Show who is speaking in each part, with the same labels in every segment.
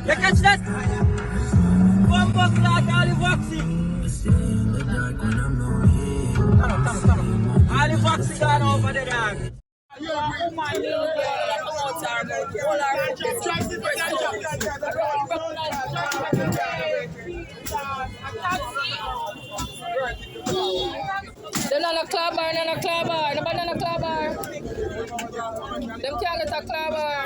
Speaker 1: You catch that? One buck like all the vaccine. All the vaccine gone over the dog.
Speaker 2: They're not a club bar, not a club bar, nobody not a club bar. Them can't get a club bar.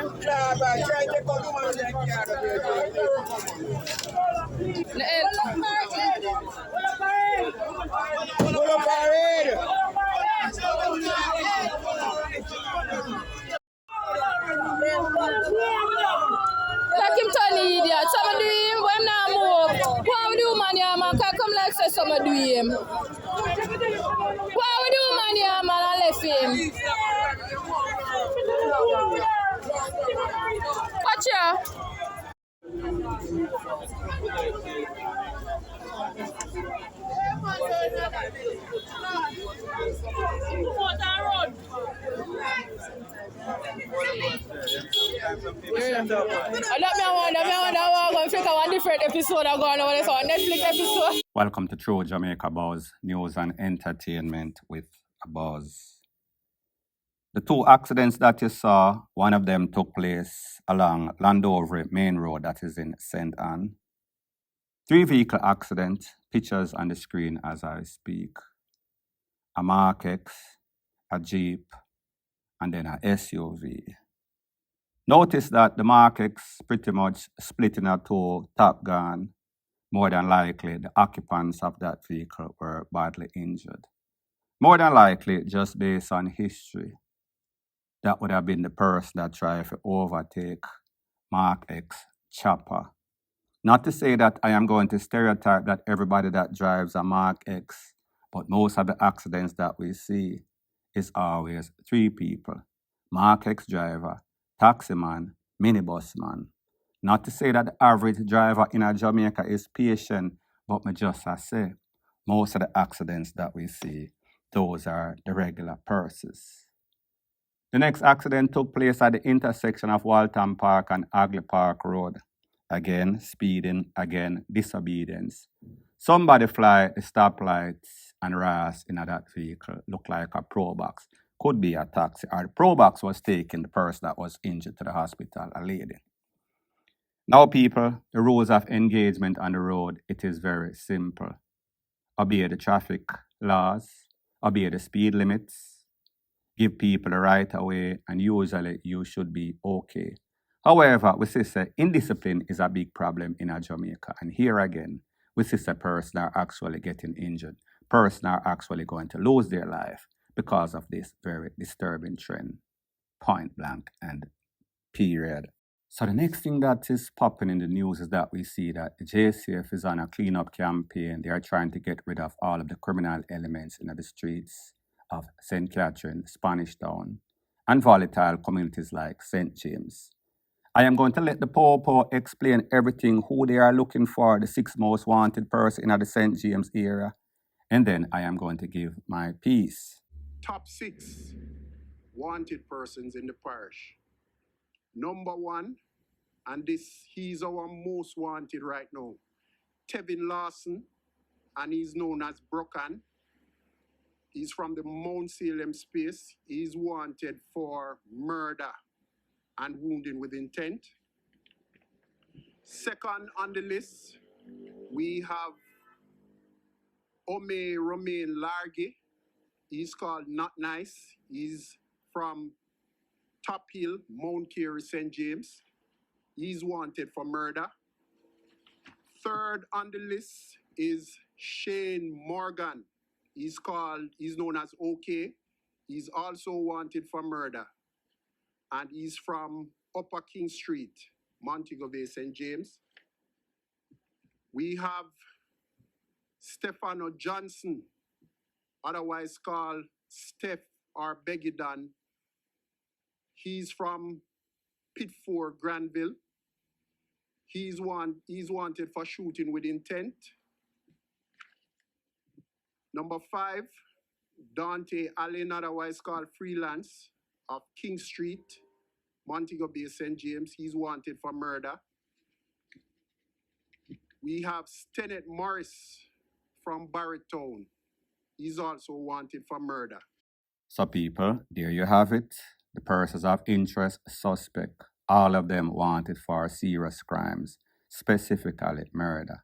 Speaker 2: Like him tell the idiot, some do him, but him not move. What we do, man, yeah, man? Can come like say some do him. What we do, man, yeah, man? I left him. Watch ya.
Speaker 3: Welcome to True Jamaica Buzz, news and entertainment with a buzz. The two accidents that you saw, one of them took place along Landover Main Road, that is in St. Anne. 3 vehicle accident, pictures on the screen as I speak. A Mark X, a Jeep, and then a SUV. Notice that the Mark X pretty much split in two, Top Gun. More than likely, the occupants of that vehicle were badly injured. More than likely, just based on history, that would have been the person that tried to overtake Mark X chopper. Not to say that I am going to stereotype that everybody that drives a Mark X, but most of the accidents that we see is always 3 people. Mark X driver, taximan, minibus man. Not to say that the average driver in Jamaica is patient, but me just I say, most of the accidents that we see, those are the regular persons. The next accident took place at the intersection of Walton Park and Agley Park Road. Again, speeding, again, disobedience. Somebody fly the stoplights and ras in that vehicle, look like a Probox. Could be a taxi, or the Probox was taking the person that was injured to the hospital, a lady. Now, people, the rules of engagement on the road, it is very simple. Obey the traffic laws, obey the speed limits, give people the right of way, and usually you should be okay. However, we see that indiscipline is a big problem in Jamaica. And here again, we see that persons are actually getting injured. Persons are actually going to lose their life because of this very disturbing trend. Point blank and period. So the next thing that is popping in the news is that we see that the JCF is on a cleanup campaign. They are trying to get rid of all of the criminal elements in the streets of St. Catherine, Spanish Town, and volatile communities like St. James. I am going to let the Popo explain everything, who they are looking for, the 6 most wanted person in the St. James area, and then I am going to give my piece.
Speaker 4: Top 6 wanted persons in the parish. Number 1, and he's our most wanted right now, Tevin Lawson, and he's known as Brokan. He's from the Mount Salem space. He's wanted for murder and wounding with intent. Second on the list, we have Ome Romain Largy. He's called Not Nice. He's from Top Hill, Mount Carey, St. James. He's wanted for murder. Third on the list is Shane Morgan. He's known as OK. He's also wanted for murder. And he's from Upper King Street, Montego Bay, St. James. We have Stefano Johnson, otherwise called Steph or Beggidan. He's from Pitford, Granville. He's wanted for shooting with intent. Number 5, Dante Allen, otherwise called Freelance, of King Street, Montego Bay, St. James. He's wanted for murder. We have Stenet Morris from Barretown. He's also wanted for murder.
Speaker 3: So, people, there you have it. The persons of interest suspect, all of them wanted for serious crimes, specifically murder.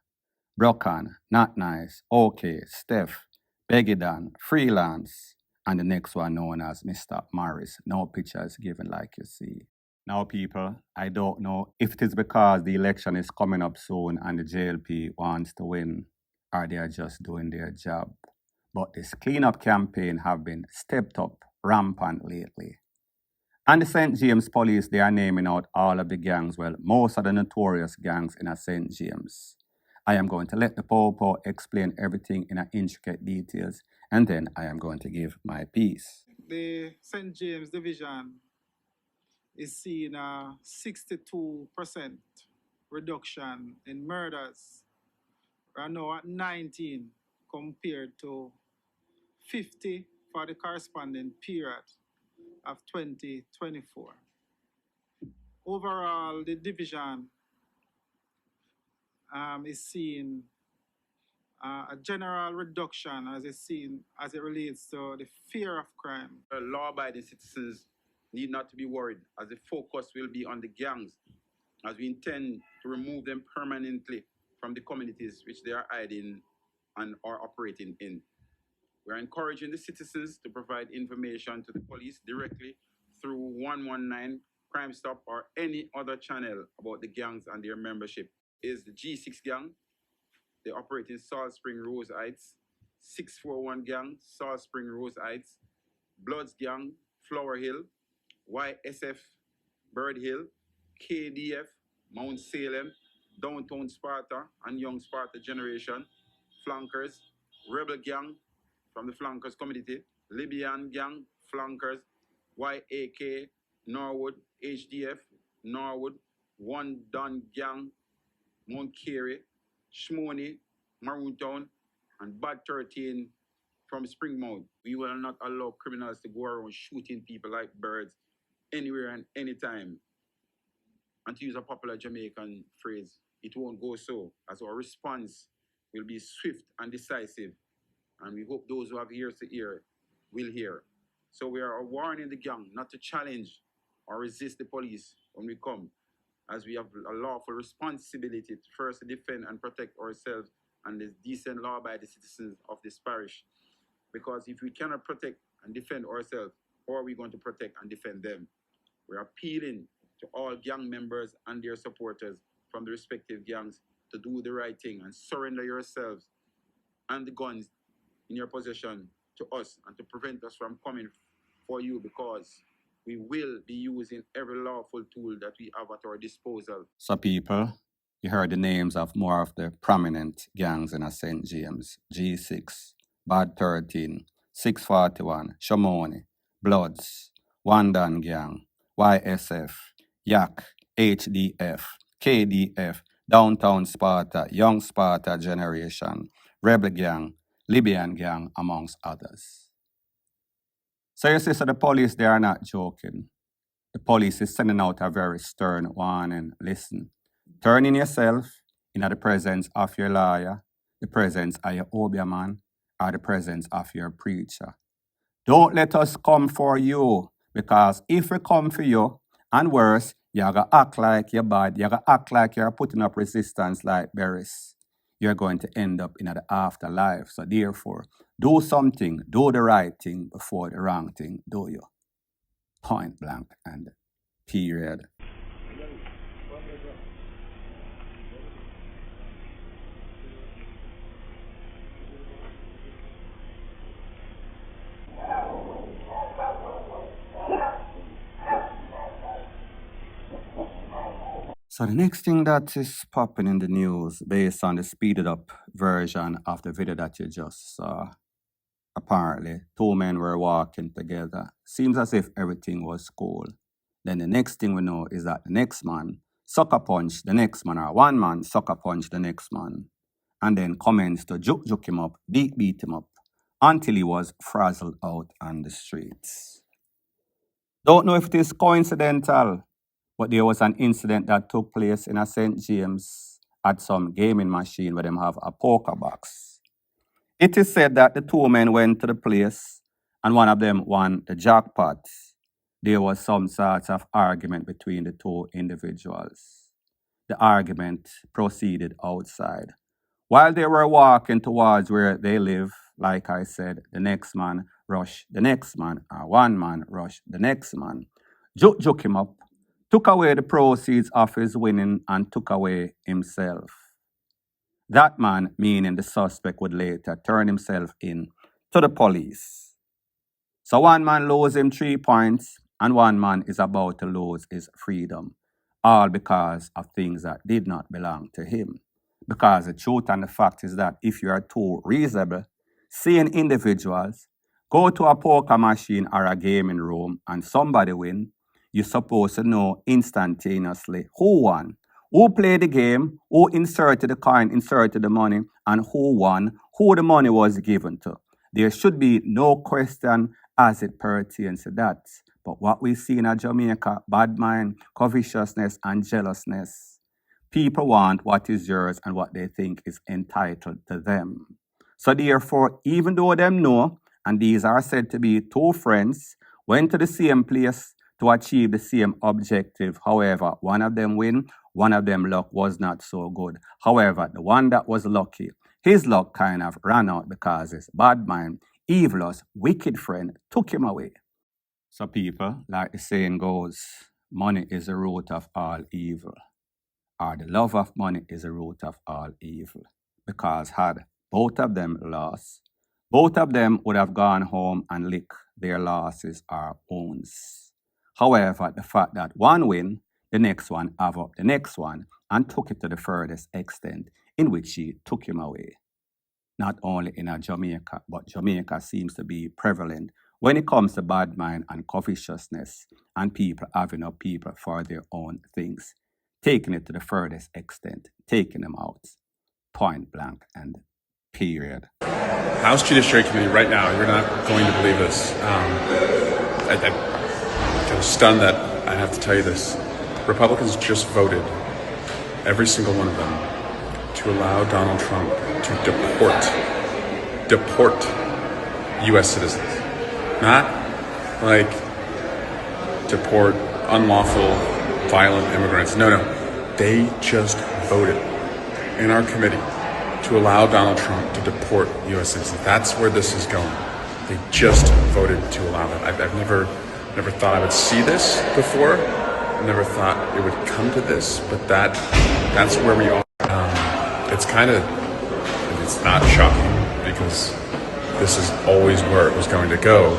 Speaker 3: Brokan, Not Nice, OK, Steph, Begidan, Freelance, and the next one known as Mr. Morris. No pictures given like you see. Now, people, I don't know if it is because the election is coming up soon and the JLP wants to win, or they are just doing their job. But this cleanup campaign have been stepped up rampant lately. And the St. James police, they are naming out all of the gangs, well, most of the notorious gangs in St. James. I am going to let the Popo explain everything in intricate details, and then I am going to give my piece.
Speaker 5: The St. James Division is seeing a 62% reduction in murders. We are now at 19 compared to 50 for the corresponding period of 2024. Overall, the division is seeing a general reduction as it relates to the fear of crime.
Speaker 6: Law-abiding citizens need not to be worried, as the focus will be on the gangs, as we intend to remove them permanently from the communities which they are hiding and are operating in. We are encouraging the citizens to provide information to the police directly through 119 Crime Stop or any other channel about the gangs and their membership. Is the G6 gang. They operate in Salt Spring Rose Heights, 641 gang, Salt Spring Rose Heights, Bloods gang, Flower Hill, YSF, Bird Hill, KDF, Mount Salem, Downtown Sparta and Young Sparta Generation, Flankers, Rebel gang from the Flankers community, Libyan gang, Flankers, YAK, Norwood, HDF, Norwood, One Don gang, Mount Carey, Shmoney, Maroontown, and Bad 13 from Springmount. We will not allow criminals to go around shooting people like birds anywhere and anytime. And to use a popular Jamaican phrase, it won't go so, as our response will be swift and decisive. And we hope those who have ears to hear will hear. So we are warning the gang not to challenge or resist the police when we come, as we have a lawful responsibility to first defend and protect ourselves and the decent law-abiding citizens of this parish. Because if we cannot protect and defend ourselves, how are we going to protect and defend them? We're appealing to all gang members and their supporters from the respective gangs to do the right thing and surrender yourselves and the guns in your possession to us and to prevent us from coming for you, because we will be using every lawful tool that we have at our disposal.
Speaker 3: So, people, you heard the names of more of the prominent gangs in St. James: G6, Bad 13, 641, Shomoni, Bloods, Wandan Gang, YSF, Yak, HDF, KDF, Downtown Sparta, Young Sparta Generation, Rebel Gang, Libyan Gang, amongst others. So you see, so the police, they are not joking. The police is sending out a very stern warning. Listen, turn in yourself in the presence of your lawyer, the presence of your obeahman, or the presence of your preacher. Don't let us come for you, because if we come for you, and worse, you're going to act like you're bad, you're going to act like you're putting up resistance like berries. You're going to end up in the afterlife. So therefore, do something, do the right thing before the wrong thing, do you? Point blank and period. So the next thing that is popping in the news, based on the speeded up version of the video that you just saw, apparently 2 men were walking together. Seems as if everything was cool. Then the next thing we know is that the next man sucker punched the next man, or one man sucker punched the next man, and then commenced to juke him up, beat him up, until he was frazzled out on the streets. Don't know if it is coincidental, but there was an incident that took place in St. James at some gaming machine where them have a poker box. It is said that the two men went to the place and one of them won the jackpot. There was some sort of argument between the two individuals. The argument proceeded outside. While they were walking towards where they live, like I said, the next man rushed the next man, or one man rushed the next man, juke him up, took away the proceeds of his winning, and took away himself. That man, meaning the suspect, would later turn himself in to the police. So one man loses him 3 points, and one man is about to lose his freedom, all because of things that did not belong to him. Because the truth and the fact is that if you are two reasonable, sane individuals, go to a poker machine or a gaming room and somebody win, you're supposed to know instantaneously who won, who played the game, who inserted the coin, inserted the money, and who won, who the money was given to. There should be no question as it pertains to that. But what we see in Jamaica, bad mind, covetousness, and jealousness. People want what is yours and what they think is entitled to them. So therefore, even though them know, and these are said to be two friends, went to the same place to achieve the same objective. However, one of them win, one of them luck was not so good. However, the one that was lucky, his luck kind of ran out because his bad mind, evilous, wicked friend took him away. So people, like the saying goes, money is the root of all evil. Or the love of money is the root of all evil. Because had both of them lost, both of them would have gone home and licked their losses or wounds. However, the fact that one win, the next one have up the next one and took it to the furthest extent in which she took him away. Not only in Jamaica, but Jamaica seems to be prevalent when it comes to bad mind and covetousness and people having up people for their own things, taking it to the furthest extent, taking them out, point blank and period.
Speaker 7: House Judiciary Committee right now, you're not going to believe this. I'm stunned that I have to tell you this. Republicans just voted, every single one of them, to allow Donald Trump to deport U.S. citizens. Not like deport unlawful, violent immigrants. No. They just voted in our committee to allow Donald Trump to deport U.S. citizens. That's where this is going. They just voted to allow that. I've never thought I would see this before. I never thought it would come to this, but that's where we are. It's not shocking because this is always where it was going to go,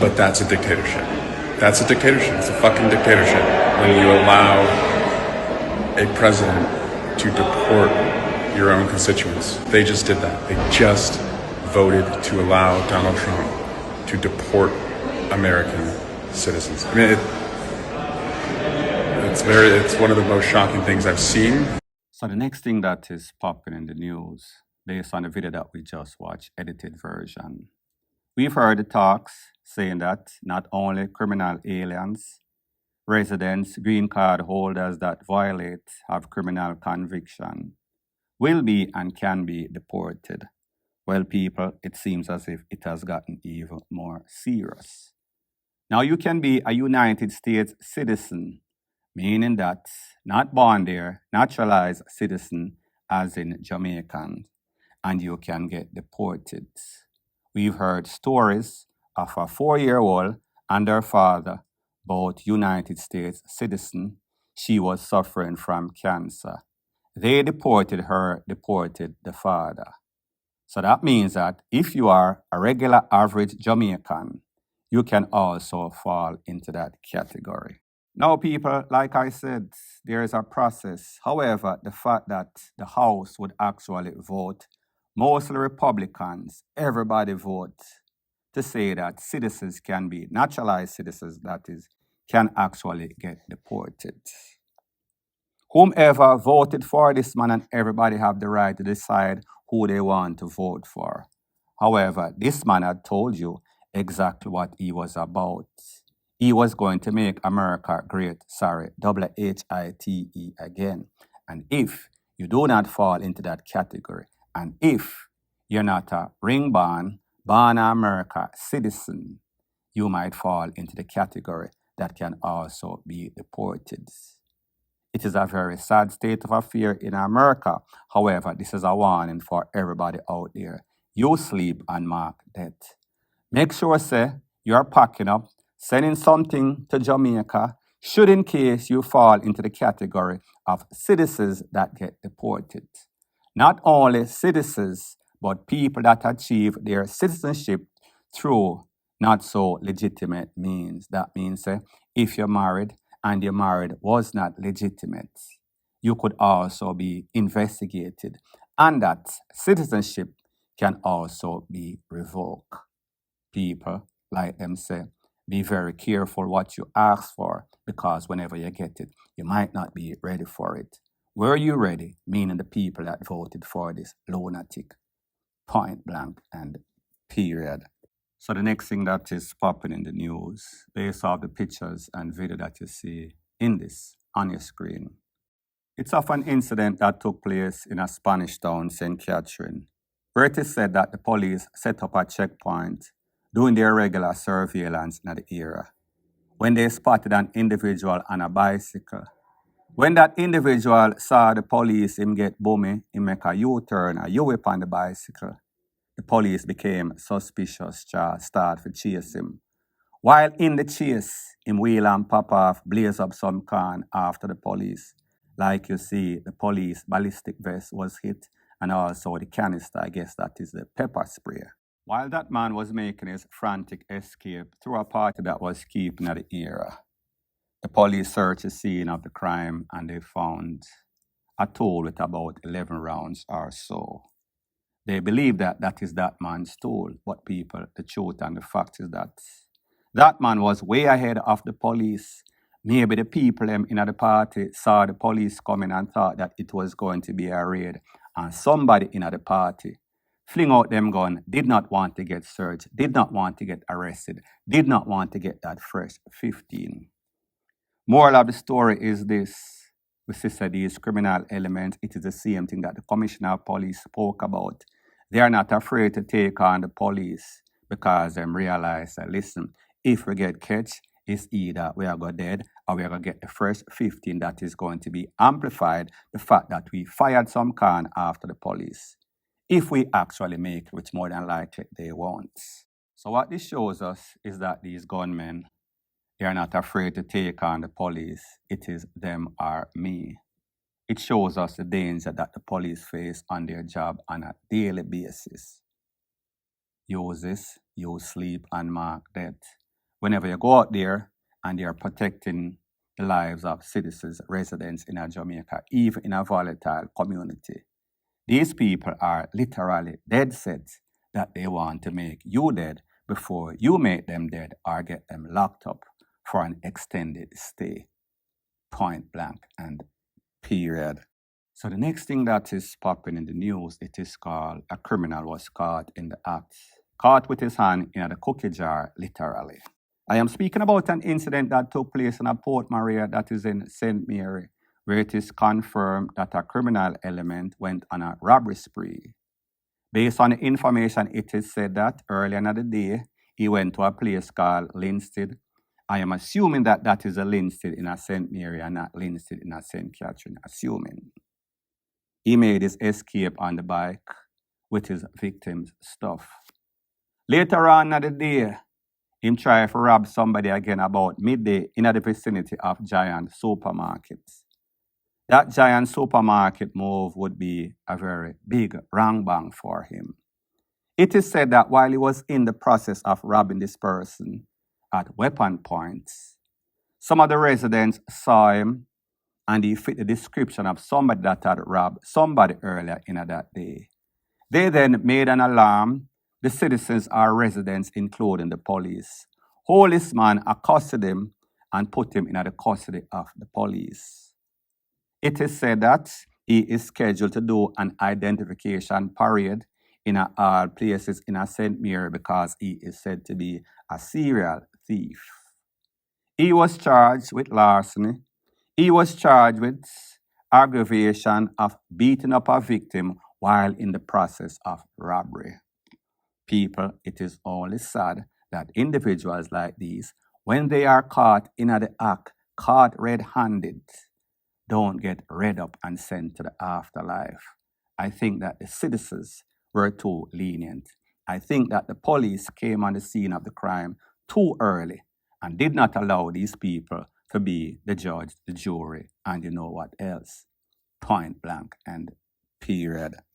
Speaker 7: but that's a dictatorship. That's a dictatorship. It's a fucking dictatorship when you allow a president to deport your own constituents. They just did that. They just voted to allow Donald Trump to deport American citizens. I mean, it's one of the most shocking things I've seen.
Speaker 3: So the next thing that is popping in the news, based on the video that we just watched, edited version, we've heard the talks saying that not only criminal aliens, residents, green card holders that violate have criminal conviction will be and can be deported. Well, people, it seems as if it has gotten even more serious. Now, you can be a United States citizen, meaning that not born there, naturalized citizen, as in Jamaican, and you can get deported. We've heard stories of a 4-year-old and her father, both United States citizen. She was suffering from cancer. They deported her, deported the father. So that means that if you are a regular average Jamaican, you can also fall into that category. Now, people, like I said, there is a process. However, the fact that the House would actually vote, mostly Republicans, everybody vote to say that citizens can be naturalized citizens, that is, can actually get deported. Whomever voted for this man, and everybody have the right to decide who they want to vote for. However, this man had told you exactly what he was about. He was going to make America great, WHITE again. And if you do not fall into that category. And if you're not a ring-born, born in America citizen, you might fall into the category that can also be deported. It is a very sad state of affairs in America. However, this is a warning for everybody out there. You sleep and mark death. Make sure, say, you're packing up, sending something to Jamaica, should in case you fall into the category of citizens that get deported. Not only citizens, but people that achieve their citizenship through not so legitimate means. That means if you're married and your marriage was not legitimate, you could also be investigated, and that citizenship can also be revoked. People, like them say, be very careful what you ask for, because whenever you get it, you might not be ready for it. Were you ready? Meaning the people that voted for this lunatic. Point blank and period. So the next thing that is popping in the news, based off the pictures and video that you see in this on your screen, it's of an incident that took place in a Spanish town, St. Catherine, where it is said that the police set up a checkpoint doing their regular surveillance in the area when they spotted an individual on a bicycle. When that individual saw the police, him get boomy, he make a U-turn, a U-whip on the bicycle. The police became suspicious, start to chase him. While in the chase, him wheel and pop off, blaze up some can after the police. Like you see, the police ballistic vest was hit, and also the canister, I guess that is the pepper spray. While that man was making his frantic escape through a party that was keeping at the area, the police searched the scene of the crime and they found a tool with about 11 rounds or so. They believe that that is that man's tool, but people, the truth and the fact is that that man was way ahead of the police. Maybe the people in the party saw the police coming and thought that it was going to be a raid, and somebody in the party fling out them gun, did not want to get searched, did not want to get arrested, did not want to get that fresh 15. Moral of the story is this. We see these criminal elements, it is the same thing that the Commissioner of Police spoke about. They are not afraid to take on the police because they realize that, listen, if we get catch, it's either we are going dead or we are going to get the first 15 that is going to be amplified, the fact that we fired some can after the police. If we actually make it, which more than likely they won't. So what this shows us is that these gunmen, they are not afraid to take on the police. It is them or me. It shows us the danger that the police face on their job on a daily basis. Use this, you sleep and mark death. Whenever you go out there and you're protecting the lives of citizens, residents in Jamaica, even in a volatile community, these people are literally dead set that they want to make you dead before you make them dead or get them locked up for an extended stay. Point blank and period. So the next thing that is popping in the news, it is called a criminal was caught in the act. Caught with his hand in the cookie jar, literally. I am speaking about an incident that took place in a Port Maria that is in St. Mary, where it is confirmed that a criminal element went on a robbery spree. Based on the information, it is said that earlier in the day, he went to a place called Linstead. I am assuming that that is a Linstead in a St. Mary and not Linstead in a St. Catherine, assuming. He made his escape on the bike with his victim's stuff. Later on in the day, he tried to rob somebody again about midday in the vicinity of Giant Supermarkets. That Giant Supermarket move would be a very big wrong bang for him. It is said that while he was in the process of robbing this person at weapon points, some of the residents saw him and he fit the description of somebody that had robbed somebody earlier in that day. They then made an alarm. The citizens or residents, including the police, hold this man, accosted him, and put him in the custody of the police. It is said that he is scheduled to do an identification parade in all places in St. Mary because he is said to be a serial thief. He was charged with larceny. He was charged with aggravation of beating up a victim while in the process of robbery. People, it is only sad that individuals like these, when they are caught in the act, caught red-handed, don't get read up and sent to the afterlife. I think that the citizens were too lenient. I think that the police came on the scene of the crime too early and did not allow these people to be the judge, the jury, and you know what else. Point blank and period.